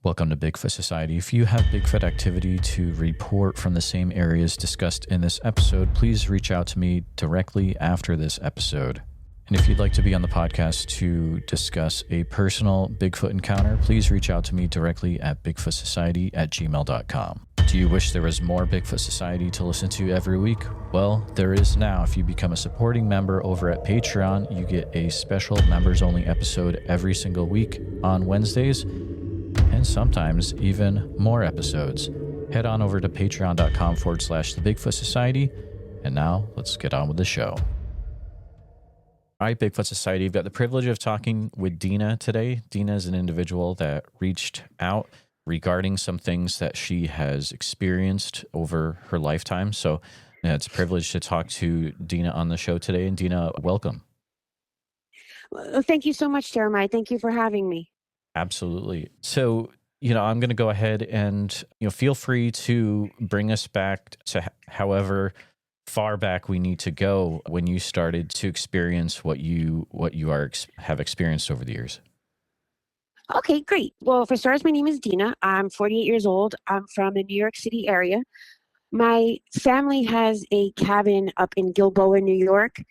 Welcome to Bigfoot Society. If you have Bigfoot activity to report from the same areas discussed in this episode, please reach out to me directly after this episode. And if you'd like to be on the podcast to discuss a personal Bigfoot encounter, please reach out to me directly at bigfootsociety@gmail.com. Do you wish there was more Bigfoot Society to listen to every week? Well, there is now. If you become a supporting member over at Patreon, you get a special members-only episode every single week on Wednesdays, and sometimes even more episodes. Head on over to patreon.com/The Bigfoot Society. And now let's get on with the show. All right, Bigfoot Society, you've got the privilege of talking with Dina today. Dina is an individual that reached out regarding some things that she has experienced over her lifetime. So it's a privilege to talk to Dina on the show today. And Dina, welcome. Well, thank you so much, Jeremiah. Thank you for having me. Absolutely. So, I'm going to go ahead and, feel free to bring us back to however far back we need to go when you started to experience what you have experienced over the years. Okay, great. Well, for starters, my name is Dina. I'm 48 years old. I'm from the New York City area. My family has a cabin up in Gilboa, New York.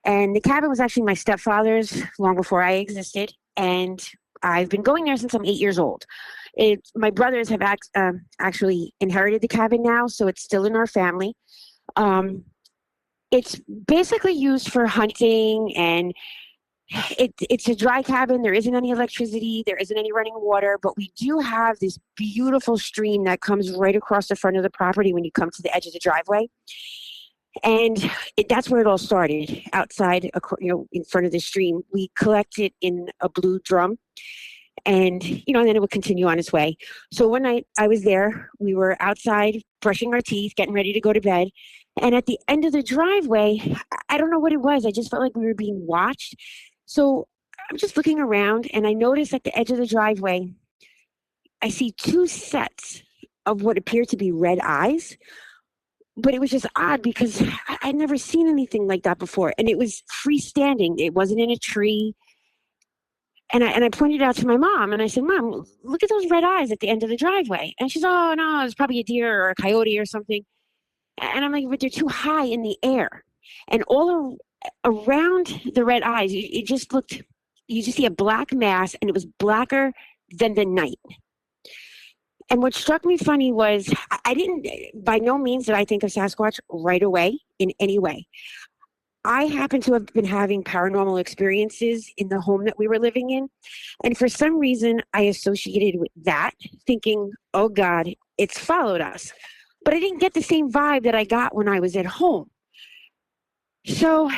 And the cabin was actually my stepfather's long before I existed. And I've been going there since I'm 8 years old. My brothers have actually inherited the cabin now, so it's still in our family. It's basically used for hunting, and it's a dry cabin. There isn't any electricity. There isn't any running water, but we do have this beautiful stream that comes right across the front of the property when you come to the edge of the driveway. And that's where it all started, outside, in front of the stream. We collect it in a blue drum, and then it would continue on its way. So one night I was there. We were outside brushing our teeth, getting ready to go to bed. And at the end of the driveway, I don't know what it was. I just felt like we were being watched. So I'm just looking around, and I noticed at the edge of the driveway, I see two sets of what appear to be red eyes. But it was just odd because I'd never seen anything like that before. And it was freestanding. It wasn't in a tree. And I pointed out to my mom, and I said, "Mom, look at those red eyes at the end of the driveway." And she's, "Oh, no, it's probably a deer or a coyote or something." And I'm like, "But they're too high in the air." And all around the red eyes, you just see a black mass, and it was blacker than the night. And what struck me funny was by no means did I think of Sasquatch right away in any way. I happen to have been having paranormal experiences in the home that we were living in. And for some reason, I associated with that, thinking, oh God, it's followed us. But I didn't get the same vibe that I got when I was at home. So,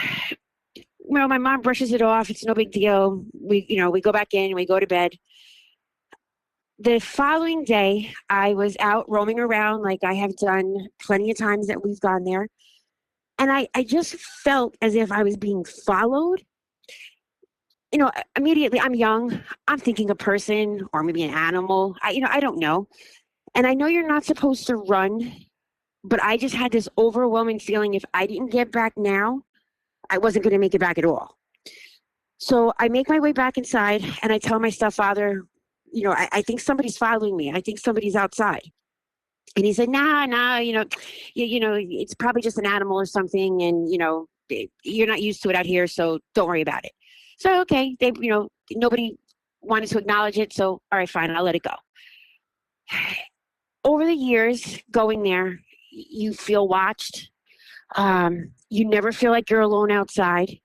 my mom brushes it off. It's no big deal. We go back in, we go to bed. The following day, I was out roaming around like I have done plenty of times that we've gone there. And I just felt as if I was being followed. Immediately, I'm young. I'm thinking a person or maybe an animal. I don't know. And I know you're not supposed to run, but I just had this overwhelming feeling if I didn't get back now, I wasn't going to make it back at all. So I make my way back inside, and I tell my stepfather, I think somebody's following me. I think somebody's outside. And he said, nah, it's probably just an animal or something. And, you're not used to it out here, so don't worry about it. So, okay, nobody wanted to acknowledge it. So, all right, fine, I'll let it go. Over the years going there, you feel watched. You never feel like you're alone outside.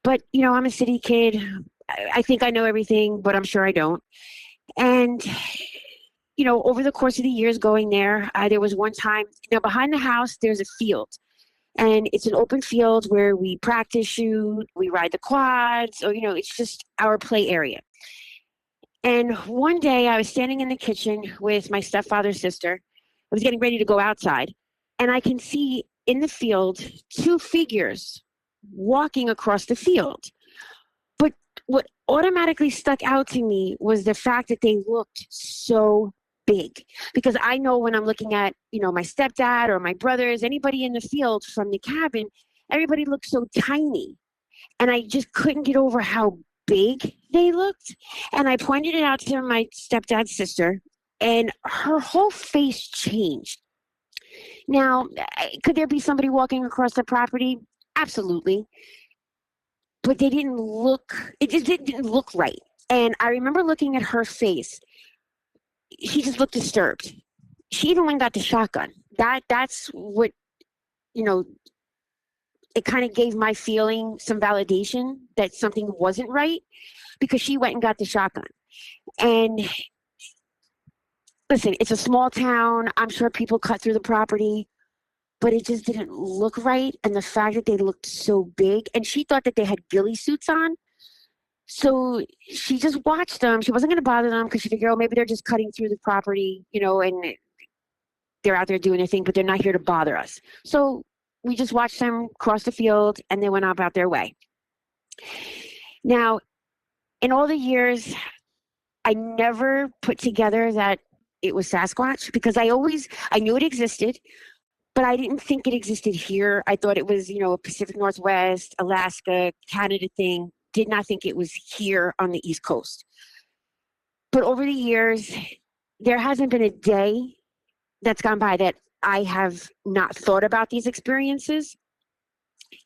But, I'm a city kid. I think I know everything, but I'm sure I don't. And, over the course of the years going there, there was one time, behind the house, there's a field. And it's an open field where we practice shoot, we ride the quads, or, it's just our play area. And one day I was standing in the kitchen with my stepfather's sister. I was getting ready to go outside. And I can see in the field two figures walking across the field. But what automatically stuck out to me was the fact that they looked so big. Because I know when I'm looking at, my stepdad or my brothers, anybody in the field from the cabin, everybody looked so tiny. And I just couldn't get over how big they looked. And I pointed it out to my stepdad's sister. and her whole face changed. Now, could there be somebody walking across the property? Absolutely. But they didn't look, it just didn't look right. And I remember looking at her face. She just looked disturbed. She even went and got the shotgun. That's what, you know, it kind of gave my feeling some validation that something wasn't right, because she went and got the shotgun. And listen, it's a small town. I'm sure people cut through the property, but it just didn't look right. And the fact that they looked so big, and she thought that they had ghillie suits on. So she just watched them. She wasn't going to bother them because she figured, oh, maybe they're just cutting through the property, and they're out there doing their thing, but they're not here to bother us. So we just watched them cross the field, and they went about their way. Now, in all the years, I never put together that it was Sasquatch, because I knew it existed, but I didn't think it existed here. I thought it was, a Pacific Northwest, Alaska, Canada thing. Did not think it was here on the East Coast. But over the years, there hasn't been a day that's gone by that I have not thought about these experiences.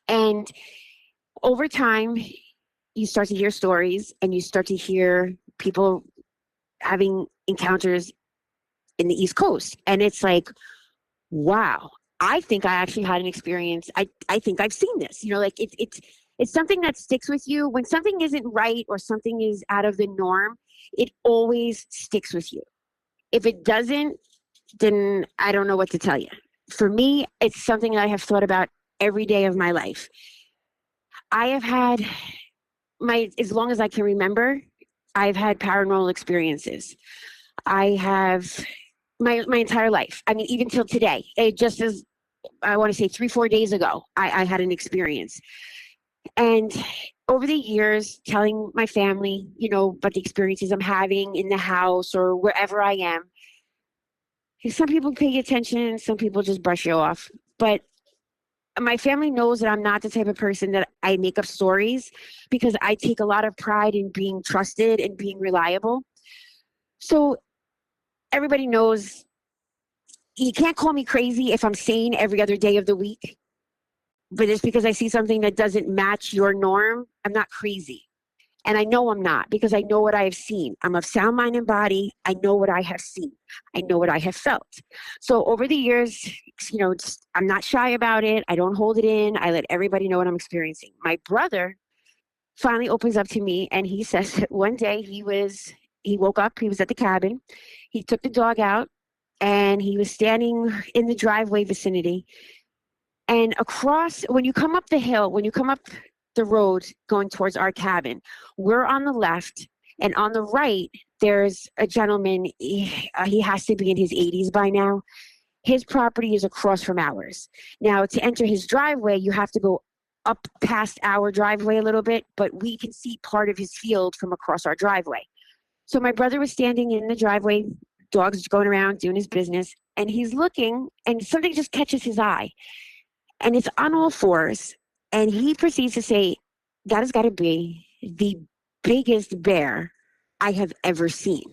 And over time, you start to hear stories, and you start to hear people having encounters in the East Coast. And it's like, wow, I think I actually had an experience. I think I've seen this. It's something that sticks with you. When something isn't right or something is out of the norm, it always sticks with you. If it doesn't, then I don't know what to tell you. For me, it's something I have thought about every day of my life. I have had as long as I can remember, I've had paranormal experiences. I have my entire life. I mean, even till today, just as I want to say 3-4 days ago, I had an experience. And over the years, telling my family, about the experiences I'm having in the house or wherever I am. Some people pay attention, some people just brush you off. But my family knows that I'm not the type of person that I make up stories, because I take a lot of pride in being trusted and being reliable. So everybody knows you can't call me crazy if I'm sane every other day of the week. But just because I see something that doesn't match your norm, I'm not crazy. And I know I'm not, because I know what I have seen. I'm of sound mind and body. I know what I have seen. I know what I have felt. So over the years, I'm not shy about it. I don't hold it in. I let everybody know what I'm experiencing. My brother finally opens up to me, and he says that one day he woke up, he was at the cabin. He took the dog out, and he was standing in the driveway vicinity. And when you come up the hill, when you come up the road going towards our cabin, we're on the left, and on the right, there's a gentleman. He has to be in his 80s by now. His property is across from ours. Now, to enter his driveway, you have to go up past our driveway a little bit, but we can see part of his field from across our driveway. So my brother was standing in the driveway, dog's going around doing his business, and he's looking, and something just catches his eye. And it's on all fours. And he proceeds to say, that has got to be the biggest bear I have ever seen.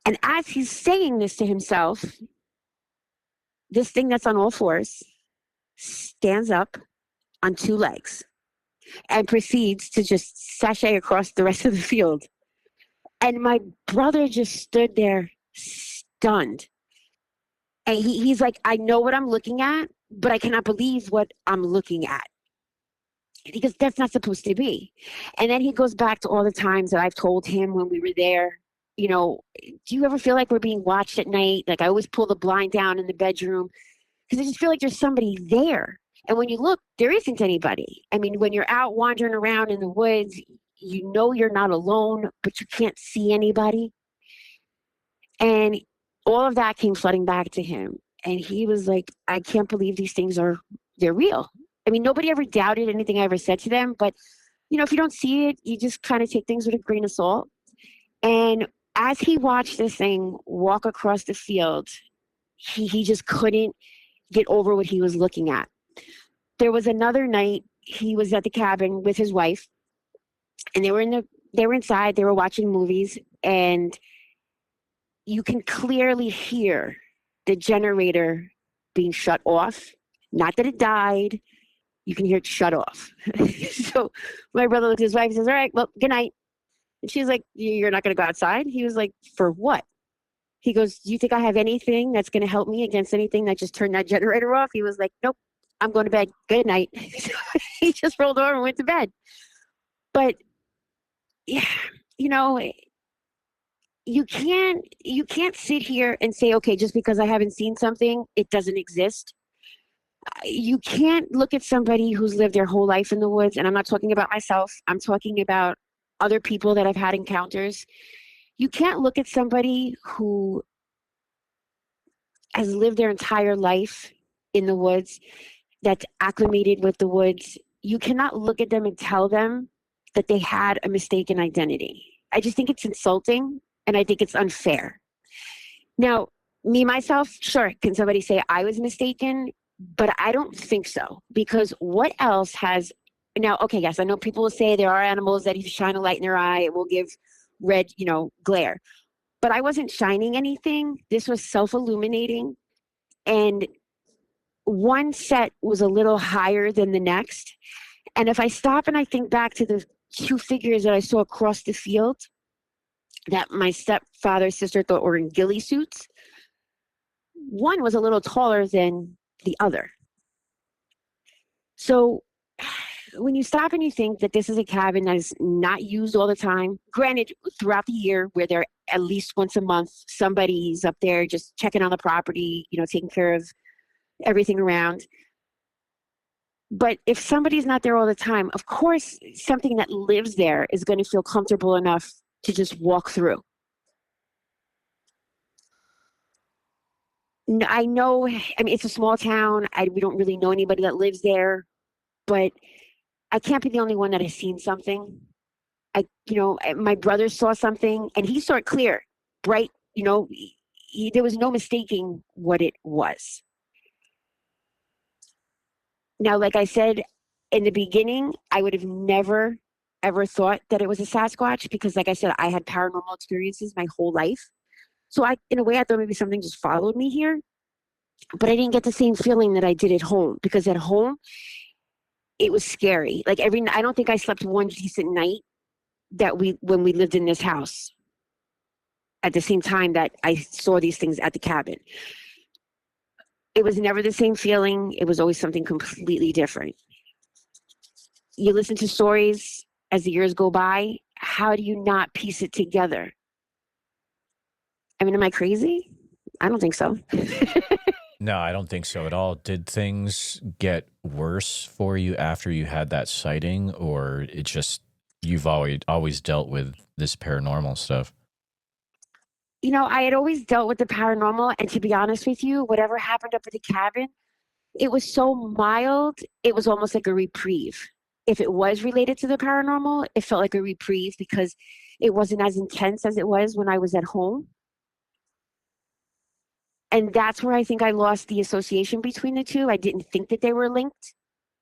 And as he's saying this to himself, this thing that's on all fours stands up on 2 legs and proceeds to just sashay across the rest of the field. And my brother just stood there stunned. And he's like, I know what I'm looking at, but I cannot believe what I'm looking at, because that's not supposed to be. And then he goes back to all the times that I've told him when we were there, do you ever feel like we're being watched at night? Like, I always pull the blind down in the bedroom because I just feel like there's somebody there. And when you look, there isn't anybody. I mean, when you're out wandering around in the woods, you're not alone, but you can't see anybody. And all of that came flooding back to him. And he was like, I can't believe these things they're real. I mean, nobody ever doubted anything I ever said to them. But, if you don't see it, you just kind of take things with a grain of salt. And as he watched this thing walk across the field, he just couldn't get over what he was looking at. There was another night, he was at the cabin with his wife, and they were inside, they were watching movies, and you can clearly hear the generator being shut off. Not that it died. You can hear it shut off. So my brother looked at his wife and says, all right, well, good night. And she's like, you're not going to go outside? He was like, for what? He goes, do you think I have anything that's going to help me against anything that just turned that generator off? He was like, nope, I'm going to bed. Good night. So he just rolled over and went to bed. But yeah, you know, you can't sit here and say, okay, just because I haven't seen something, it doesn't exist. You can't look at somebody who's lived their whole life in the woods, and I'm not talking about myself. I'm talking about other people that I've had encounters. You can't look at somebody who has lived their entire life in the woods, that's acclimated with the woods. You cannot look at them and tell them that they had a mistaken identity. I just think it's insulting, and I think it's unfair. Now, me, myself, sure, can somebody say I was mistaken? But I don't think so, because what else has, now, okay, yes, I know people will say there are animals that if you shine a light in their eye, it will give red, glare. But I wasn't shining anything. This was self-illuminating. And one set was a little higher than the next. And if I stop and I think back to the two figures that I saw across the field that my stepfather's sister thought were in ghillie suits, one was a little taller than the other. So when you stop and you think that this is a cabin that is not used all the time, granted, throughout the year, where there at least once a month, somebody's up there just checking on the property, taking care of everything around. But if somebody's not there all the time, of course, something that lives there is going to feel comfortable enough to just walk through. I know, it's a small town. We don't really know anybody that lives there, but I can't be the only one that has seen something. My brother saw something and he saw it clear, bright, there was no mistaking what it was. Now, like I said, in the beginning, I would have never, ever thought that it was a Sasquatch because, like I said, I had paranormal experiences my whole life. So in a way, I thought maybe something just followed me here, but I didn't get the same feeling that I did at home, because at home, it was scary. Like I don't think I slept one decent night when we lived in this house at the same time that I saw these things at the cabin. It was never the same feeling. It was always something completely different. You listen to stories as the years go by. How do you not piece it together? Am I crazy? I don't think so. No, I don't think so at all. Did things get worse for you after you had that sighting, or it just you've always dealt with this paranormal stuff? I had always dealt with the paranormal, and to be honest with you, whatever happened up at the cabin, it was so mild, it was almost like a reprieve. If it was related to the paranormal, it felt like a reprieve because it wasn't as intense as it was when I was at home. And that's where I think I lost the association between the two. I didn't think that they were linked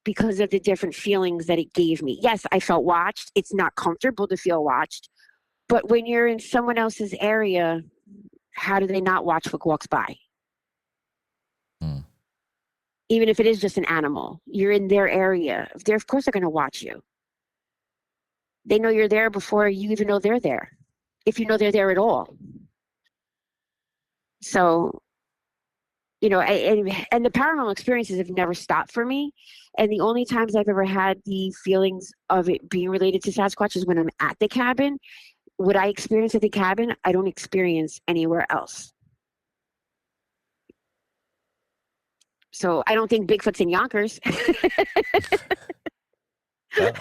because of the different feelings that it gave me. Yes, I felt watched. It's not comfortable to feel watched. But when you're in someone else's area, how do they not watch what walks by? Mm. Even if it is just an animal, you're in their area. Of course they're going to watch you. They know you're there before you even know they're there, if you know they're there at all. So, and the paranormal experiences have never stopped for me. And the only times I've ever had the feelings of it being related to Sasquatch is when I'm at the cabin. What I experience at the cabin, I don't experience anywhere else. So I don't think Bigfoot's in Yonkers. Well,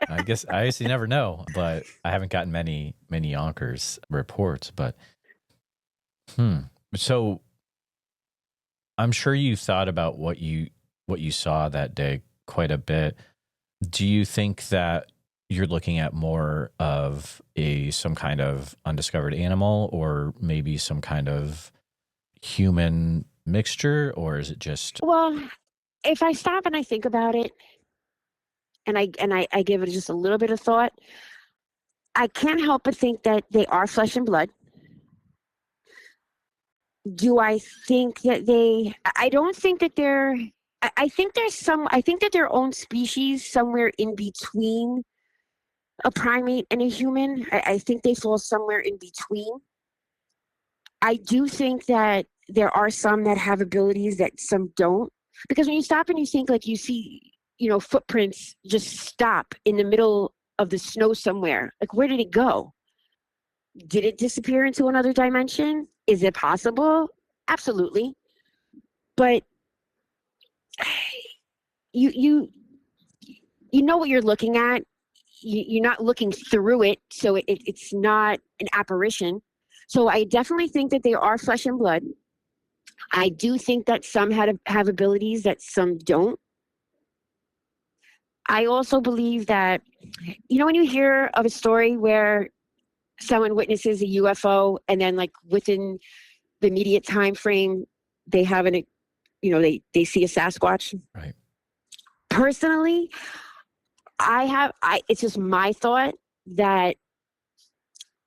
I guess you never know, but I haven't gotten many Yonkers reports. But so I'm sure you thought about what you saw that day quite a bit. Do you think that you're looking at more of some kind of undiscovered animal, or maybe some kind of human mixture, or is it just? Well, if I stop and I think about it, and I give it just a little bit of thought, I can't help but think that they are flesh and blood. Do I think that I don't think that I think I think that their own species somewhere in between a primate and a human. I think they fall somewhere in between. I do think that there are some that have abilities that some don't. Because when you stop and you think, like, you see, footprints just stop in the middle of the snow somewhere. Like, where did it go? Did it disappear into another dimension? Is it possible? Absolutely. But you you you know what you're looking at. You're not looking through it, so it's not an apparition. So I definitely think that they are flesh and blood. I do think that some have abilities that some don't. I also believe that, when you hear of a story where someone witnesses a UFO and then, like, within the immediate time frame, they have they see a Sasquatch. Right. Personally, it's just my thought that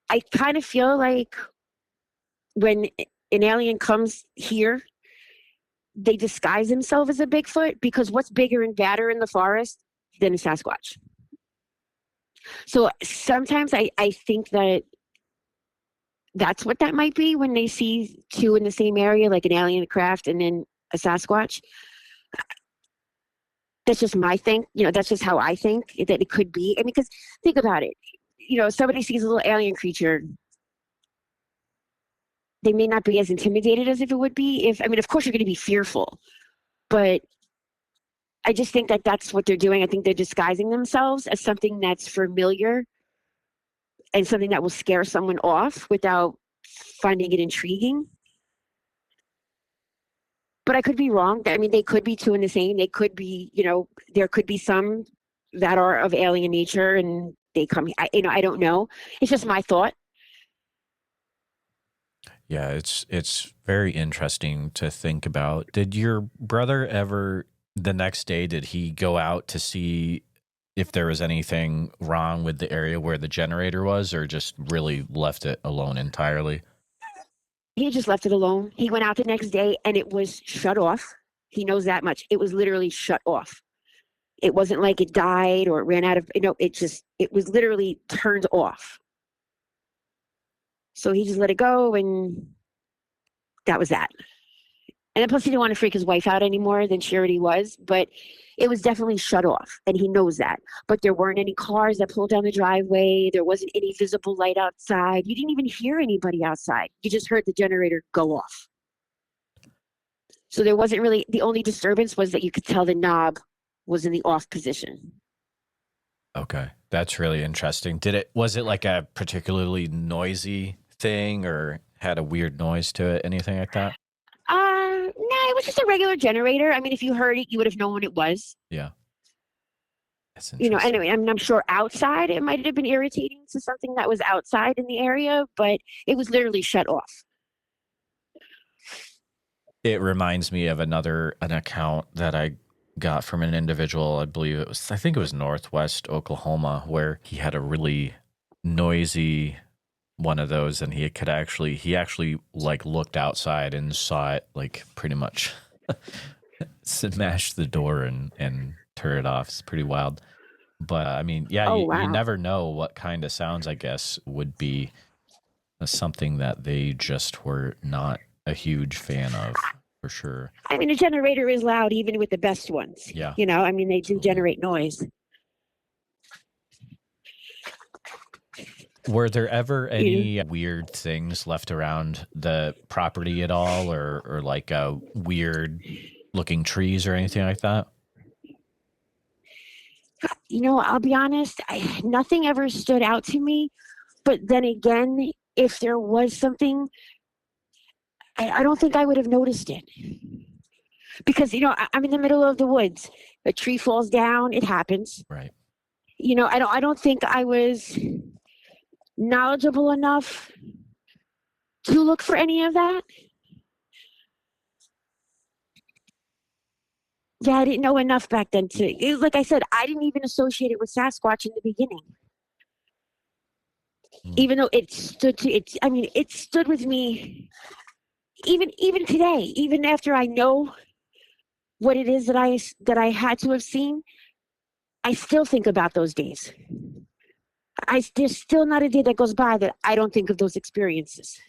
I kind of feel like when an alien comes here, they disguise themselves as a Bigfoot, because what's bigger and badder in the forest than a Sasquatch? So sometimes I think that that's what that might be when they see two in the same area, like an alien craft and then a Sasquatch. That's just my thing. That's just how I think that it could be. I mean, because think about it. Somebody sees a little alien creature, they may not be as intimidated as if it would be of course you're going to be fearful, but I just think that that's what they're doing. I think they're disguising themselves as something that's familiar and something that will scare someone off without finding it intriguing. But I could be wrong. I mean, they could be two in the same. They could be, there could be some that are of alien nature and they come. I don't know. It's just my thought. Yeah, it's very interesting to think about. Did your brother ever, the next day, did he go out to see if there was anything wrong with the area where the generator was, or just really left it alone entirely? He just left it alone. He went out the next day and it was shut off. He knows that much. It was literally shut off. It wasn't like it died or it ran out of, it was literally turned off. So he just let it go, and that was that. And then plus he didn't want to freak his wife out anymore than she already was, but it was definitely shut off, and he knows that. But there weren't any cars that pulled down the driveway. There wasn't any visible light outside. You didn't even hear anybody outside. You just heard the generator go off. So there wasn't really, the only disturbance was that you could tell the knob was in the off position. Okay, that's really interesting. Was it like a particularly noisy thing, or had a weird noise to it, anything like that? No, it was just a regular generator. I mean, if you heard it, you would have known what it was. Yeah. That's interesting. Anyway, I'm sure outside it might have been irritating to something that was outside in the area, but it was literally shut off. It reminds me of an account that I got from an individual. I think it was Northwest Oklahoma, where he had a really noisy one of those, and he actually like looked outside and saw it like pretty much smash the door and turn it off. It's pretty wild. But I mean, yeah, you never know what kind of sounds, I guess, would be something that they just were not a huge fan of, for sure. I mean, a generator is loud even with the best ones. Yeah. They do generate noise. Were there ever any weird things left around the property at all, or like weird looking trees or anything like that? I'll be honest, nothing ever stood out to me. But then again, if there was something, I don't think I would have noticed it. Because, I'm in the middle of the woods. A tree falls down, it happens. Right. I don't think I was knowledgeable enough to look for any of that. Yeah, I didn't know enough back then like I said, I didn't even associate it with Sasquatch in the beginning. Even though it stood with me Even today, even after I know what it is that I had to have seen, I still think about those days. There's still not a day that goes by that I don't think of those experiences.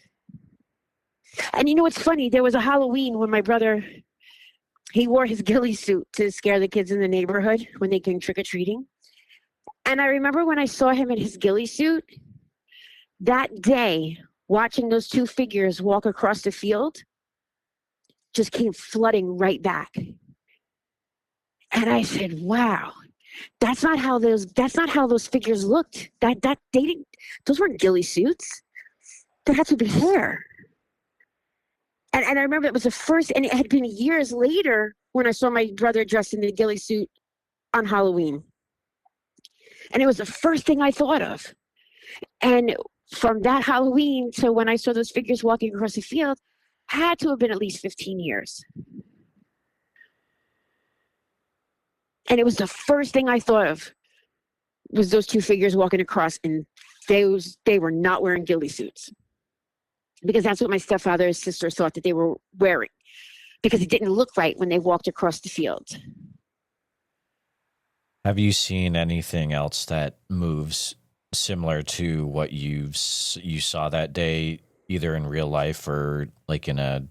And you know what's funny? There was a Halloween when my brother, he wore his ghillie suit to scare the kids in the neighborhood when they came trick-or-treating. And I remember when I saw him in his ghillie suit, that day, watching those two figures walk across the field just came flooding right back. And I said, wow, that's not how those figures looked. Those weren't ghillie suits. That had to be hair. And I remember it was the first, and it had been years later when I saw my brother dressed in the ghillie suit on Halloween. And it was the first thing I thought of. And from that Halloween to when I saw those figures walking across the field, had to have been at least 15 years. And it was the first thing I thought of was those two figures walking across, and they were not wearing ghillie suits. Because that's what my stepfather's sister thought that they were wearing. Because it didn't look right when they walked across the field. Have you seen anything else that moves similar to what you saw that day, either in real life or like in a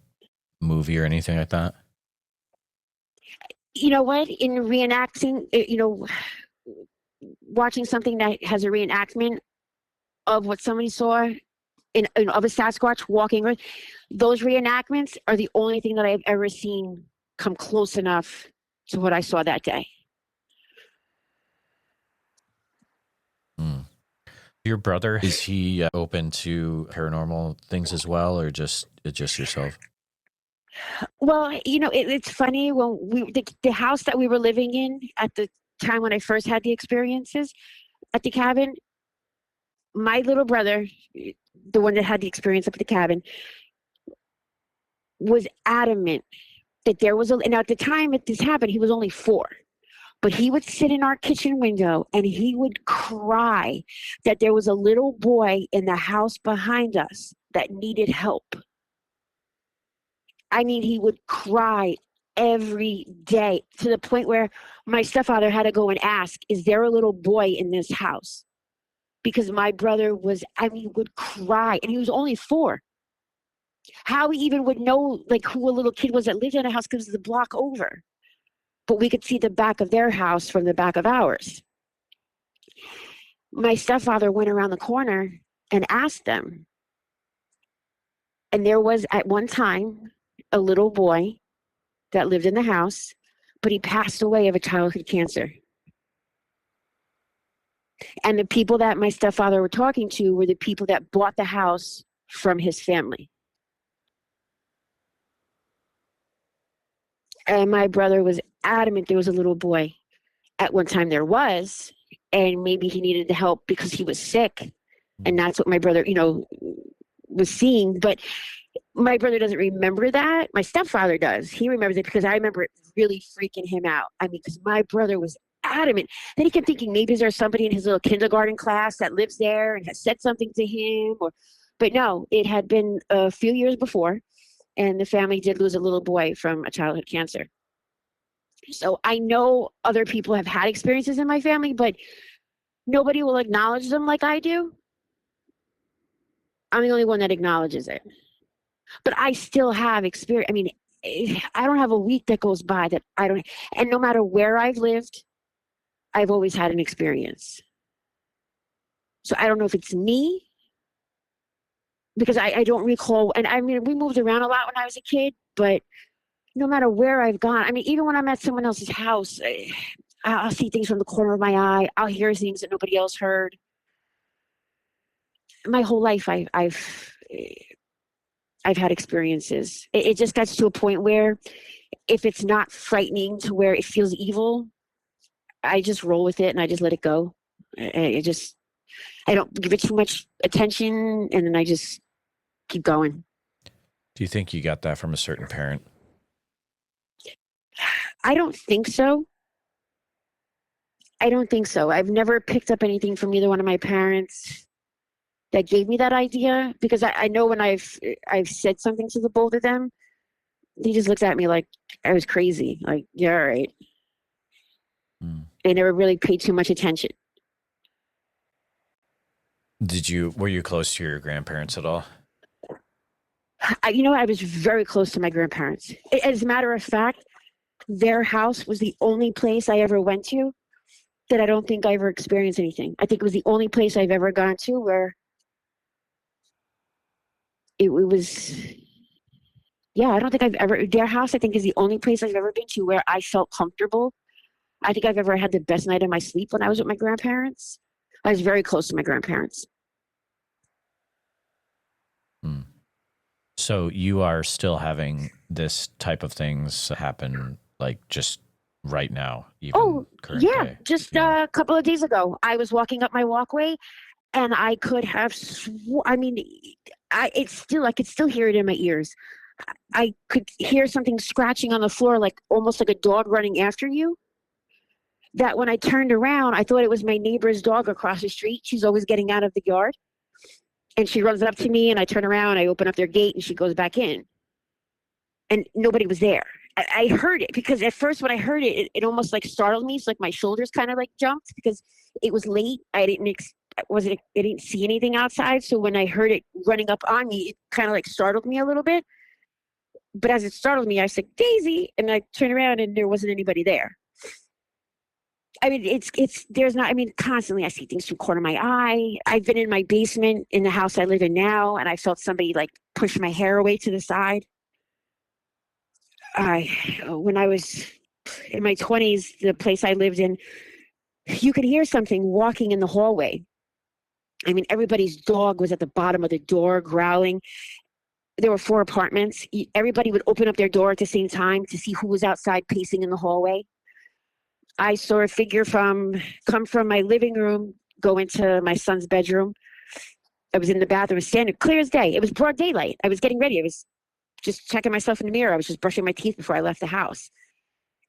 movie or anything like that? You know what? In reenacting, watching something that has a reenactment of what somebody saw of a Sasquatch walking, those reenactments are the only thing that I've ever seen come close enough to what I saw that day. Your brother, is he open to paranormal things as well, or just yourself? Well, it's funny when the house that we were living in at the time when I first had the experiences at the cabin, my little brother, the one that had the experience up at the cabin, was adamant that there was and at the time that this happened, he was only 4. But he would sit in our kitchen window and he would cry that there was a little boy in the house behind us that needed help. I mean, he would cry every day to the point where my stepfather had to go and ask, is there a little boy in this house? Because my brother would cry, and he was only 4. How he even would know like who a little kid was that lived in a house because it was the block over. But we could see the back of their house from the back of ours. My stepfather went around the corner and asked them. And there was at one time a little boy that lived in the house, but he passed away of a childhood cancer. And the people that my stepfather were talking to were the people that bought the house from his family. And my brother was adamant there was a little boy. At one time there was, and maybe he needed the help because he was sick. And that's what my brother, was seeing. But my brother doesn't remember that. My stepfather does. He remembers it because I remember it really freaking him out. I mean, because my brother was adamant. Then he kept thinking maybe there's somebody in his little kindergarten class that lives there and has said something to him. But no, it had been a few years before. And the family did lose a little boy from a childhood cancer. So I know other people have had experiences in my family, but nobody will acknowledge them like I do. I'm the only one that acknowledges it. But I still have experience. I mean, I don't have a week that goes by that I don't. And no matter where I've lived, I've always had an experience. So I don't know if it's me, because I don't recall. And I mean, we moved around a lot when I was a kid, but no matter where I've gone, I mean, even when I'm at someone else's house, I'll see things from the corner of my eye. I'll hear things that nobody else heard. My whole life, I've had experiences. It just gets to a point where if it's not frightening to where it feels evil, I just roll with it and I just let it go. I don't give it too much attention, and then I just keep going. Do you think you got that from a certain parent? I don't think so. I've never picked up anything from either one of my parents. that gave me that idea, because I know when I've said something to the both of them, they just looked at me like I was crazy. Like, yeah, all right. They never really paid too much attention. Were you close to your grandparents at all? I was very close to my grandparents. As a matter of fact, their house was the only place I ever went to that I don't think I ever experienced anything. I think it was the only place I've ever gone to where it was, yeah, I don't think I've ever, their house I think is the only place I've ever been to where I felt comfortable. I think I've ever had the best night of my sleep when I was with my grandparents. I was very close to my grandparents. So you are still having this type of things happen, like just right now, even current day? Just a couple of days ago, I was walking up my walkway, and I could have, I could still hear it in my ears. I could hear something scratching on the floor, like almost like a dog running after you. That when I turned around, I thought it was my neighbor's dog across the street. She's always getting out of the yard. And she runs up to me, and I turn around, I open up their gate, and she goes back in. And nobody was there. I heard it, because at first when I heard it, it almost like startled me. It's like my shoulders kind of like jumped, because it was late. I didn't see anything outside. So when I heard it running up on me, it kind of like startled me a little bit. But as it startled me, I said, Daisy, and I turned around and there wasn't anybody there. I mean, constantly I see things through the corner of my eye. I've been in my basement in the house I live in now, and I felt somebody like push my hair away to the side. When I was in my 20s, the place I lived in, you could hear something walking in the hallway. I mean, everybody's dog was at the bottom of the door growling. There were 4 apartments. Everybody would open up their door at the same time to see who was outside pacing in the hallway. I saw a figure come from my living room, go into my son's bedroom. I was in the bathroom, standing clear as day. It was broad daylight. I was getting ready. I was just checking myself in the mirror. I was just brushing my teeth before I left the house.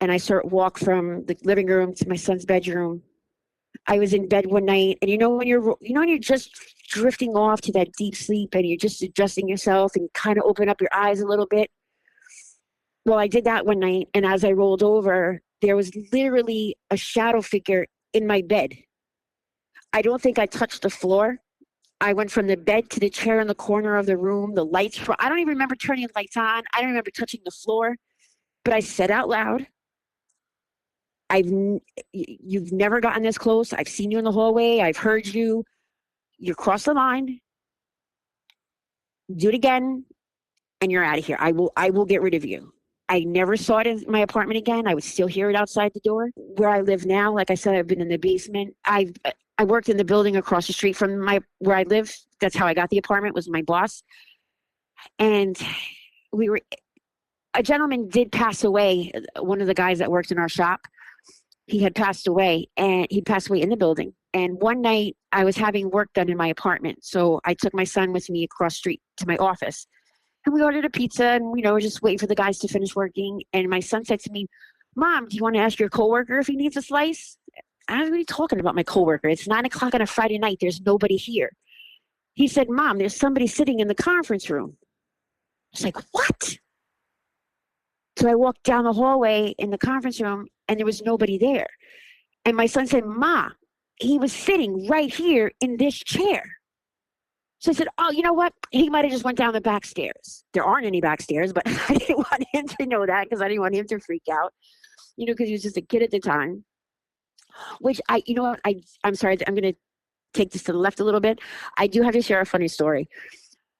And I saw it walk from the living room to my son's bedroom. I was in bed one night, and when you're just drifting off to that deep sleep, and you're just adjusting yourself and kind of open up your eyes a little bit. Well, I did that one night, and as I rolled over, there was literally a shadow figure in my bed. I don't think I touched the floor. I went from the bed to the chair in the corner of the room. The lights, I don't even remember turning the lights on. I don't remember touching the floor. But I said out loud, you've never gotten this close. I've seen you in the hallway. I've heard you. You crossed the line. Do it again, and you're out of here. I will get rid of you. I never saw it in my apartment again. I would still hear it outside the door. Where I live now, like I said, I've been in the basement. I worked in the building across the street from where I live. That's how I got the apartment, was my boss. And a gentleman did pass away. One of the guys that worked in our shop, he had passed away, and he passed away in the building. And one night I was having work done in my apartment. So I took my son with me across the street to my office. And we ordered a pizza, and we're just waiting for the guys to finish working. And my son said to me, Mom, do you want to ask your coworker if he needs a slice? I was really talking about my coworker. It's 9:00 on a Friday night. There's nobody here. He said, Mom, there's somebody sitting in the conference room. I was like, what? So I walked down the hallway in the conference room, and there was nobody there. And my son said, Ma, he was sitting right here in this chair. So I said, oh, you know what? He might have just went down the back stairs. There aren't any back stairs, but I didn't want him to know that, because I didn't want him to freak out, because he was just a kid at the time. Which I'm sorry, I'm going to take this to the left a little bit. I do have to share a funny story.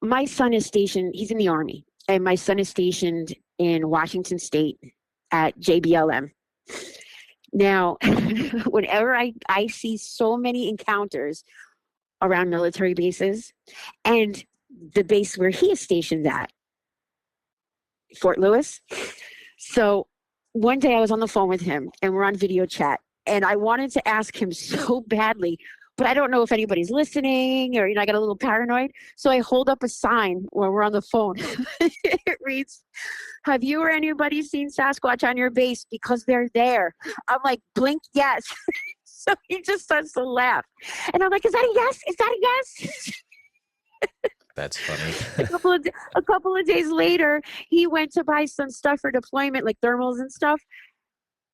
My son is stationed, he's in the Army, and my son is stationed in Washington State at JBLM. Now, whenever I see so many encounters around military bases, and the base where he is stationed at, Fort Lewis. So one day I was on the phone with him, and we're on video chat, and I wanted to ask him so badly, but I don't know if anybody's listening, or I got a little paranoid. So I hold up a sign when we're on the phone. It reads, have you or anybody seen Sasquatch on your base? Because they're there. I'm like, blink yes. So he just starts to laugh. And I'm like, is that a yes? Is that a yes? That's funny. A couple of days later, he went to buy some stuff for deployment, like thermals and stuff.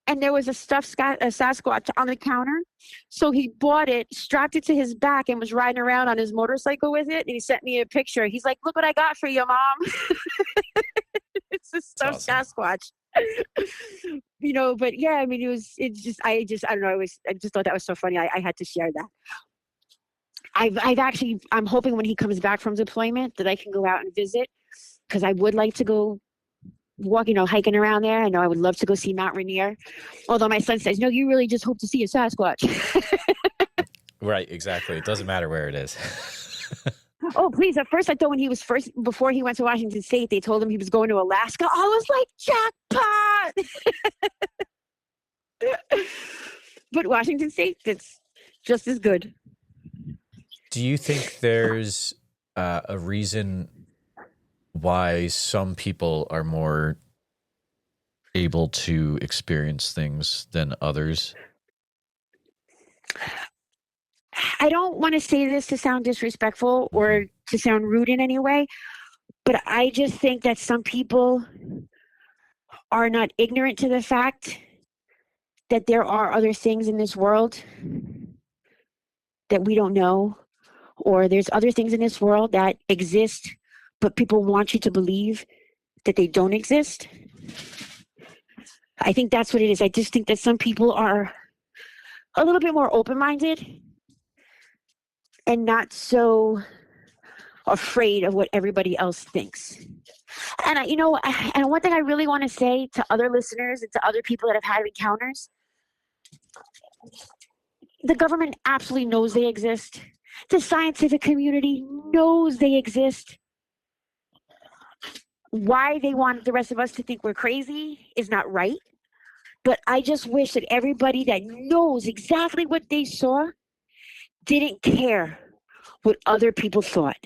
And there was a Sasquatch on the counter. So he bought it, strapped it to his back, and was riding around on his motorcycle with it. And he sent me a picture. He's like, "Look what I got for you, Mom." It's a stuffed Sasquatch. But yeah, I mean, I don't know. I just thought that was so funny. I had to share that. I'm hoping when he comes back from deployment that I can go out and visit, because I would like to go walk, hiking around there. I know I would love to go see Mount Rainier. Although my son says, "No, you really just hope to see a Sasquatch." Right, exactly. It doesn't matter where it is. Oh, please. At first, I thought before he went to Washington State, they told him he was going to Alaska. I was like, jackpot! But Washington State, it's just as good. Do you think there's a reason why some people are more able to experience things than others? I don't want to say this to sound disrespectful or to sound rude in any way, but I just think that some people are not ignorant to the fact that there are other things in this world that we don't know, or there's other things in this world that exist, but people want you to believe that they don't exist. I think that's what it is. I just think that some people are a little bit more open-minded and not so afraid of what everybody else thinks. And and one thing I really want to say to other listeners and to other people that have had encounters, the government absolutely knows they exist. The scientific community knows they exist. Why they want the rest of us to think we're crazy is not right. But I just wish that everybody that knows exactly what they saw didn't care what other people thought.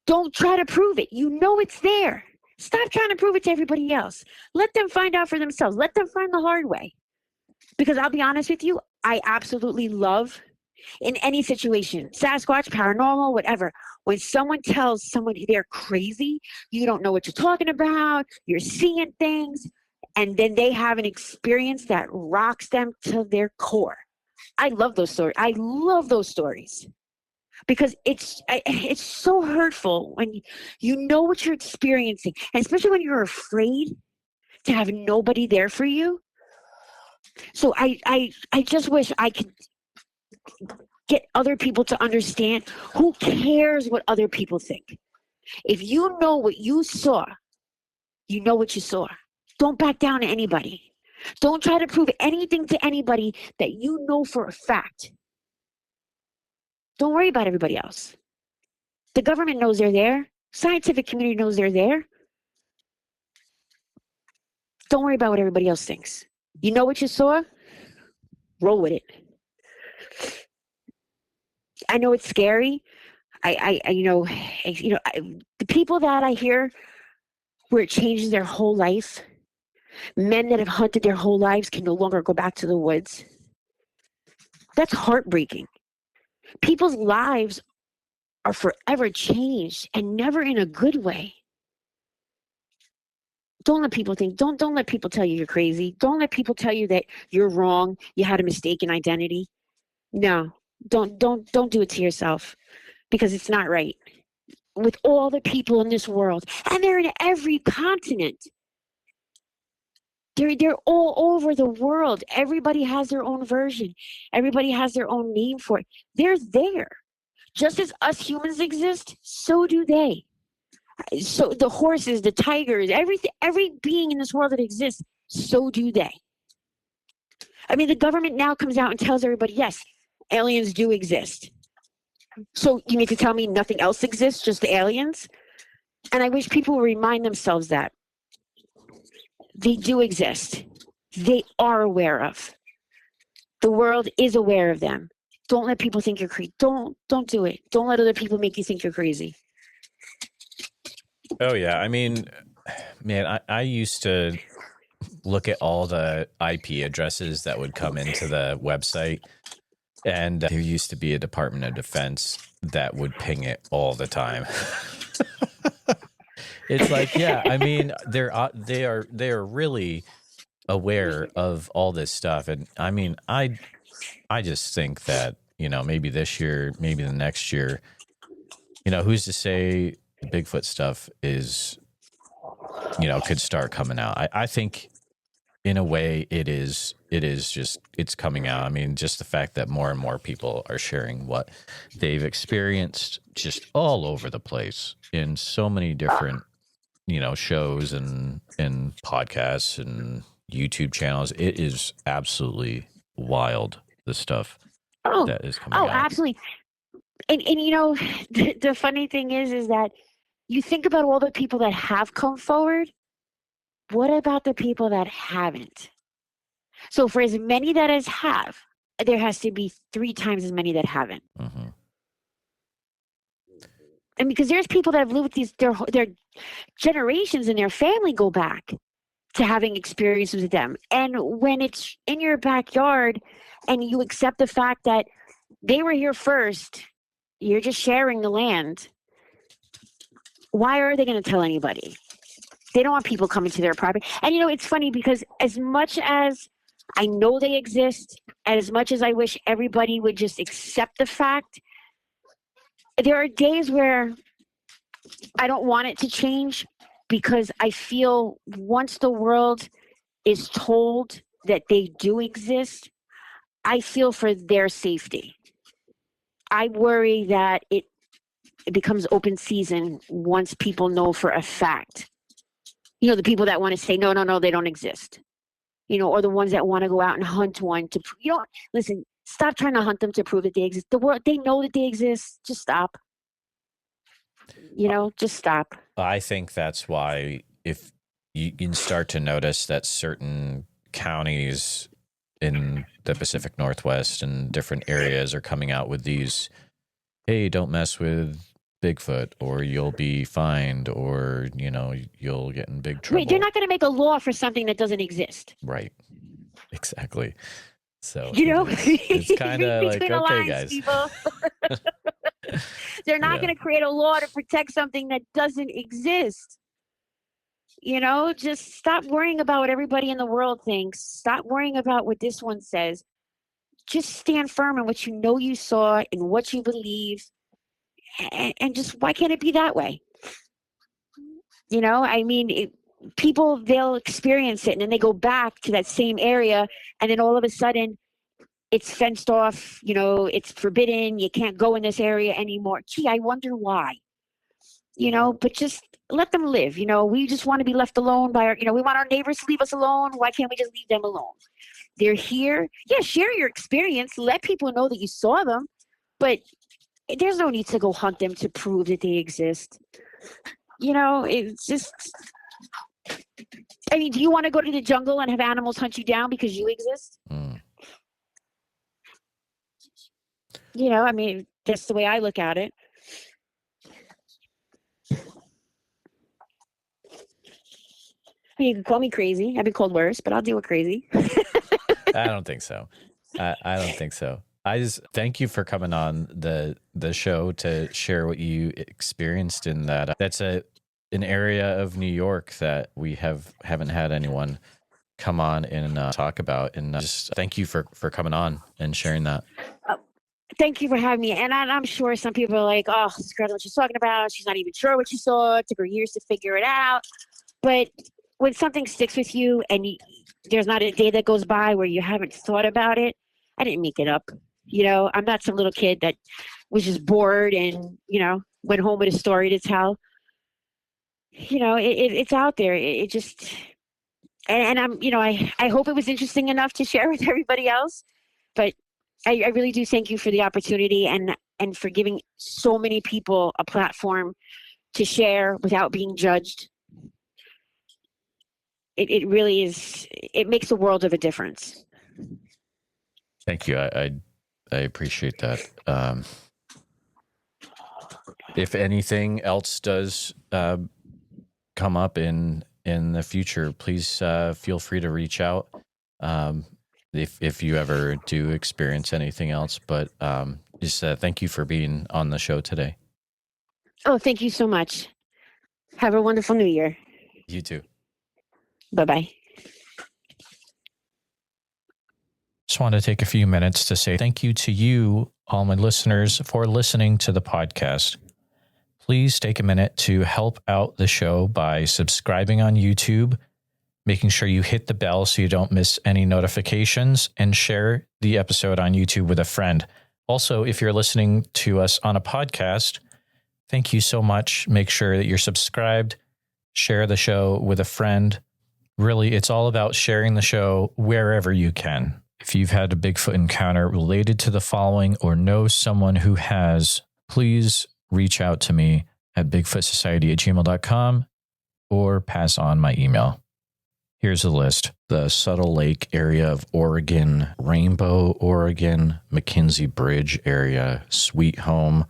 Don't try to prove it. You know it's there. Stop trying to prove it to everybody else. Let them find out for themselves. Let them find the hard way. Because I'll be honest with you, I absolutely love, in any situation, Sasquatch, paranormal, whatever, when someone tells someone they're crazy, you don't know what you're talking about, you're seeing things, and then they have an experience that rocks them to their core. I love those stories. I love those stories. Because it's so hurtful when you know what you're experiencing, and especially when you're afraid to have nobody there for you. So I just wish I could get other people to understand. Who cares what other people think? If you know what you saw, you know what you saw. Don't back down to anybody. Don't try to prove anything to anybody that you know for a fact. Don't worry about everybody else. The government knows they're there. Scientific community knows they're there. Don't worry about what everybody else thinks. You know what you saw? Roll with it. I know it's scary. The people that I hear where it changes their whole life, men that have hunted their whole lives can no longer go back to the woods. That's heartbreaking. People's lives are forever changed, and never in a good way. Don't let people think, don't let people tell you you're crazy. Don't let people tell you that you're wrong, you had a mistaken identity. No, don't do it to yourself, because it's not right. With all the people in this world, and they're in every continent. They're all over the world. Everybody has their own version. Everybody has their own name for it. They're there. Just as us humans exist, so do they. So the horses, the tigers, every being in this world that exists, so do they. I mean, the government now comes out and tells everybody, yes, aliens do exist. So you mean to tell me nothing else exists, just the aliens? And I wish people would remind themselves that they do exist. They are aware of. The world is aware of them. Don't let people think you're crazy. Don't do it. Don't let other people make you think you're crazy. Oh, yeah. I mean, man, I used to look at all the IP addresses that would come into the website. And there used to be a Department of Defense that would ping it all the time. It's like, yeah, I mean, they are really aware of all this stuff, and I mean, I just think that, you know, maybe this year, maybe the next year, you know, who's to say the Bigfoot stuff is, you know, could start coming out. I think in a way it is just, it's coming out. I mean, just the fact that more and more people are sharing what they've experienced just all over the place in so many different, you know, shows and podcasts and YouTube channels. It is absolutely wild, the stuff that is coming out. Absolutely. And you know, the funny thing is that you think about all the people that have come forward. What about the people that haven't? So for as many that have, there has to be 3 times as many that haven't. Mm-hmm. And because there's people that have lived with these, their generations and their family go back to having experiences with them. And when it's in your backyard and you accept the fact that they were here first, you're just sharing the land. Why are they going to tell anybody? They don't want people coming to their property. And, you know, it's funny because as much as I know they exist, and as much as I wish everybody would just accept the fact, there are days where I don't want it to change because I feel once the world is told that they do exist, I feel for their safety. I worry that it becomes open season once people know for a fact. You know, the people that want to say, no, they don't exist. You know, or the ones that want to go out and hunt one to, you know, listen, stop trying to hunt them to prove that they exist. The world, they know that they exist. Just stop. You know, just stop. I think that's why if you can start to notice that certain counties in the Pacific Northwest and different areas are coming out with these, hey, don't mess with Bigfoot or you'll be fined or, you know, you'll get in big trouble. Wait, they're not going to make a law for something that doesn't exist. Right. Exactly. So, you know, it's kind of like, okay, lines, guys. People. They're not going to create a law to protect something that doesn't exist. You know, just stop worrying about what everybody in the world thinks. Stop worrying about what this one says. Just stand firm in what you know you saw and what you believe. And just, why can't it be that way? You know, I mean, people, they'll experience it and then they go back to that same area and then all of a sudden it's fenced off, you know, it's forbidden. You can't go in this area anymore. Gee, I wonder why. You know, but just let them live. You know, we just want to be left alone by our, you know, we want our neighbors to leave us alone. Why can't we just leave them alone? They're here. Yeah, share your experience. Let people know that you saw them. But there's no need to go hunt them to prove that they exist. You know, it's just, I mean, do you want to go to the jungle and have animals hunt you down because you exist? You know, I mean, that's the way I look at it. I mean, you can call me crazy. I've been called worse, but I'll deal with crazy. I don't think so. I don't think so. I just thank you for coming on the show to share what you experienced in that. That's an area of New York that we haven't had anyone come on and talk about. And just thank you for coming on and sharing that. Thank you for having me. And I'm sure some people are like, oh, this girl knows what she's talking about. She's not even sure what she saw. It took her years to figure it out. But when something sticks with you and there's not a day that goes by where you haven't thought about it, I didn't make it up. You know, I'm not some little kid that was just bored and, you know, went home with a story to tell. You know, it's out there. It just, and I'm, you know, I hope it was interesting enough to share with everybody else. But I really do thank you for the opportunity and for giving so many people a platform to share without being judged. It really is, it makes a world of a difference. Thank you. I appreciate that. If anything else does come up in the future, please feel free to reach out if you ever do experience anything else. But Just thank you for being on the show today. Oh, thank you so much. Have a wonderful new year. You too. Bye-bye. Just want to take a few minutes to say thank you to you, all my listeners, for listening to the podcast. Please take a minute to help out the show by subscribing on YouTube, making sure you hit the bell so you don't miss any notifications, and share the episode on YouTube with a friend. Also, if you're listening to us on a podcast, thank you so much. Make sure that you're subscribed, share the show with a friend. Really, it's all about sharing the show wherever you can. If you've had a Bigfoot encounter related to the following or know someone who has, please reach out to me at bigfootsociety@gmail.com or pass on my email. Here's a list. The Subtle Lake area of Oregon, Rainbow, Oregon, McKenzie Bridge area, Sweet Home,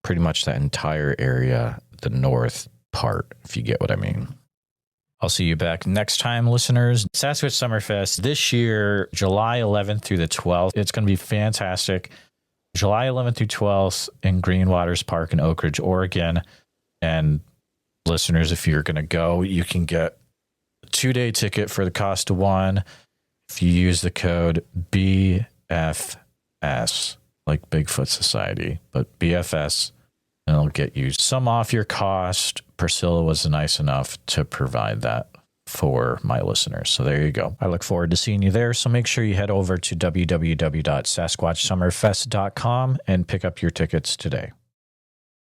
pretty much that entire area, the north part, if you get what I mean. I'll see you back next time, listeners. Sasquatch Summerfest this year, July 11th through the 12th. It's going to be fantastic. July 11th through 12th in Green Waters Park in Oak Ridge, Oregon. And listeners, if you're going to go, you can get a 2-day ticket for the cost of one if you use the code BFS, like Bigfoot Society, but BFS, and it'll get you some off your cost. Priscilla was nice enough to provide that for my listeners. So there you go. I look forward to seeing you there. So make sure you head over to www.sasquatchsummerfest.com and pick up your tickets today.